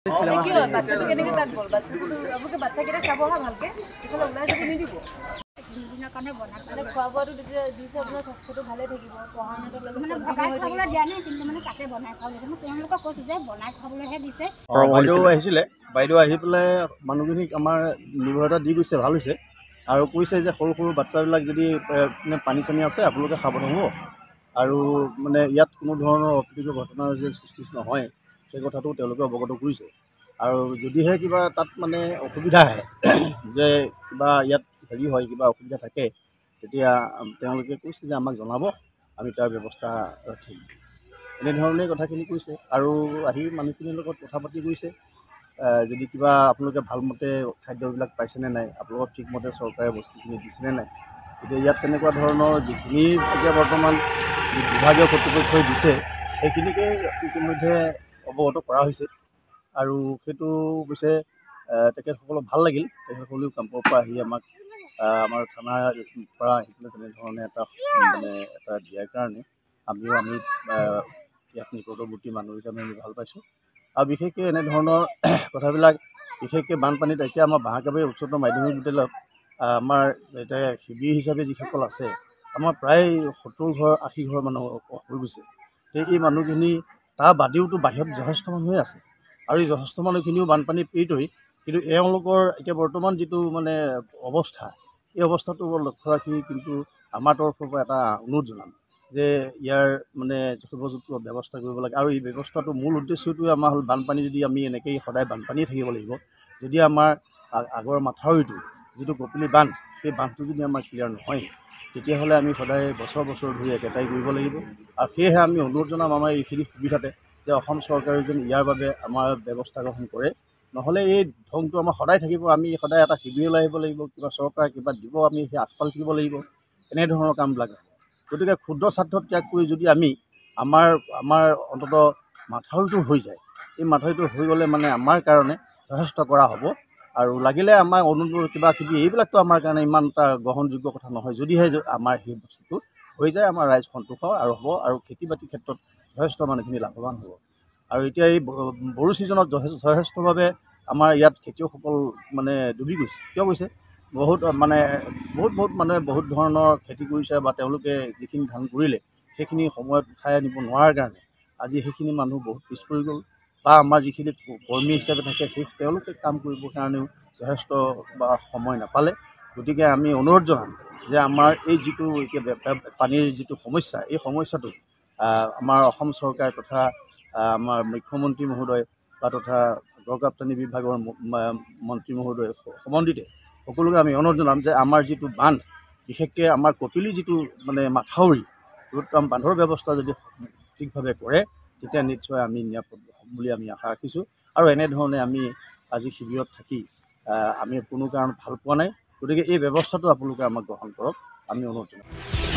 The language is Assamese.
কি হয় বাচ্চাটো কেনেকৈ তাত গ'ল আপোনালোকে বাচ্চাকেইটা চাব হা ভালকৈ এইফালে ওলাই যাব নিদিব দুদিনৰ কাৰণে বনাই পেলাই খোৱা বোৱাটো দিছে আপোনাৰ স্বাস্থ্যটো ভালে থাকিব পঢ়া শুনাটো মানে ভগাই খাবলৈ দিয়া নাই কিন্তু মানে তাতে বনাই খাবলৈ মই তেওঁলোকক কৈছোঁ যে বনাই খাবলৈহে দিছে বাইদেউ আহিছিলে বাইদেউ আহি পেলাই মানুহখিনিক আমাৰ নিৰ্ভৰ এটা দি গৈছে ভাল হৈছে আৰু কৈছে যে সৰু সৰু বাচ্চাবিলাক যদি পানী চানী আছে আপোনালোকে সাৱধান হ'ব আৰু মানে ইয়াত কোনো ধৰণৰ অপ্ৰীতিকৰ ঘটনাৰ যে সৃষ্টি নহয় সেই কথাটো তেওঁলোকে অৱগত কৰিছে আৰু যদিহে কিবা তাত মানে অসুবিধা আহে যে কিবা ইয়াত হেৰি হয় কিবা অসুবিধা থাকে তেতিয়া তেওঁলোকে কৈছে যে আমাক জনাব আমি তাৰ ব্যৱস্থা ৰাখিম এনেধৰণেই কথাখিনি কৈছে আৰু আহি মানুহখিনিৰ লগত কথা পাতি গৈছে যদি কিবা আপোনালোকে ভালমতে খাদ্যবিলাক পাইছেনে নাই আপোনালোকক ঠিকমতে চৰকাৰে বস্তুখিনি দিছেনে নাই এতিয়া ইয়াত তেনেকুৱা ধৰণৰ যিখিনি এতিয়া বৰ্তমান বিভাগীয় কৰ্তৃপক্ষই দিছে সেইখিনিকে ইতিমধ্যে অৱগত কৰা হৈছে আৰু সেইটো হৈছে তেখেতসকলক ভাল লাগিল তেখেতসকলেও কামৰ পৰা আহি আমাক আমাৰ থানাৰ পৰা আহি পেলাই তেনেধৰণে এটা দিয়াৰ কাৰণে আমি ইয়াত নিকটৱৰ্তী মানুহ হিচাপে আমি ভাল পাইছোঁ আৰু বিশেষকৈ এনেধৰণৰ কথাবিলাক বিশেষকৈ বানপানীত এতিয়া আমাৰ বাঁহকাবাৰী উচ্চতৰ মাধ্যমিক বিদ্যালয়ত আমাৰ এতিয়া শিবিৰ হিচাপে যিসকল আছে আমাৰ প্ৰায় 70 ঘৰ 80 ঘৰ মানুহ হৈ গৈছে এই মানুহখিনি তাৰ বাদেওতো বাহিৰত যথেষ্ট মানুহে আছে আৰু এই যথেষ্ট মানুহখিনিও বানপানীত পীড়িতই কিন্তু এওঁলোকৰ এতিয়া বৰ্তমান যিটো মানে অৱস্থা এই অৱস্থাটোৰ ওপৰত লক্ষ্য ৰাখি কিন্তু আমাৰ তৰফৰ পৰা এটা অনুৰোধ জনাম যে ইয়াৰ মানে যথোপযুক্ত ব্যৱস্থা কৰিব লাগে আৰু এই ব্যৱস্থাটোৰ মূল উদ্দেশ্যটোৱে আমাৰ হ'ল বানপানী যদি আমি এনেকৈয়ে সদায় বানপানীয়ে থাকিব লাগিব যদি আমাৰ আগৰ মাথাউৰিটো যিটো কপিলি বান্ধ সেই বান্ধটো যদি আমাৰ ক্লিয়াৰ নহয় তেতিয়াহ'লে আমি সদায় বছৰ বছৰ ধৰি একেটাই কৰিব লাগিব আৰু সেয়েহে আমি অনুৰোধ জনাম আমাৰ এইখিনি সুবিধাতে যে অসম চৰকাৰে যেন ইয়াৰ বাবে আমাৰ ব্যৱস্থা গ্ৰহণ কৰে নহ'লে এই ঢংটো আমাৰ সদায় থাকিব আমি সদায় এটা শিবিৰলৈ আহিব লাগিব কিবা চৰকাৰে কিবা দিব আমি সেই আস্ফাল থাকিব লাগিব এনেধৰণৰ কামবিলাক গতিকে ক্ষুদ্ৰ স্বাৰ্থ ত্যাগ কৰি যদি আমি আমাৰ অন্ততঃ মাথাউৰিটো হৈ যায় এই মাথাউৰিটো হৈ গ'লে মানে আমাৰ কাৰণে যথেষ্ট কৰা হ'ব আৰু লাগিলে আমাৰ অনুৰোধ কিবা কিবি এইবিলাকতো আমাৰ কাৰণে ইমান এটা গ্ৰহণযোগ্য কথা নহয় যদিহে আমাৰ সেই বস্তুটো হৈ যায় আমাৰ ৰাইজ সন্তোষ আৰু হ'ব আৰু খেতি বাতিৰ ক্ষেত্ৰত যথেষ্ট মানুহখিনি লাভৱান হ'ব আৰু এতিয়া এই বড়ো ছিজনত যথেষ্টভাৱে আমাৰ ইয়াত খেতিয়কসকল মানে ডুবি গৈছে কিয় গৈছে বহুত মানুহে বহুত ধৰণৰ খেতি কৰিছে বা তেওঁলোকে যিখিনি ধান কৰিলে সেইখিনি সময়ত উঠাই আনিব নোৱাৰাৰ কাৰণে আজি সেইখিনি মানুহ বহুত পিছ পৰি গ'ল বা আমাৰ যিখিনি কৰ্মী হিচাপে থাকে সেই তেওঁলোকে কাম কৰিবৰ কাৰণেও যথেষ্ট বা সময় নাপালে গতিকে আমি অনুৰোধ জনাম যে আমাৰ এই যিটো এতিয়া পানীৰ যিটো সমস্যা এই সমস্যাটো আমাৰ অসম চৰকাৰ তথা আমাৰ মুখ্যমন্ত্ৰী মহোদয় বা তথা গড়কাপ্তানি বিভাগৰ মন্ত্ৰী মহোদয় সমন্বিতে সকলোকে আমি অনুৰোধ জনাম যে আমাৰ যিটো বান্ধ বিশেষকৈ আমাৰ কপিলি যিটো মানে মাথাউৰি বান্ধৰ ব্যৱস্থা যদি সঠিকভাৱে কৰে তেতিয়া নিশ্চয় আমি নিৰাপদ হ'ম বুলি আমি আশা ৰাখিছোঁ আৰু এনেধৰণে আমি আজি শিবিৰত থাকি আমি কোনো কাৰণত ভাল পোৱা নাই গতিকে এই ব্যৱস্থাটো আপোনালোকে আমাক গ্ৰহণ কৰক আমি অনুৰোধ জনাম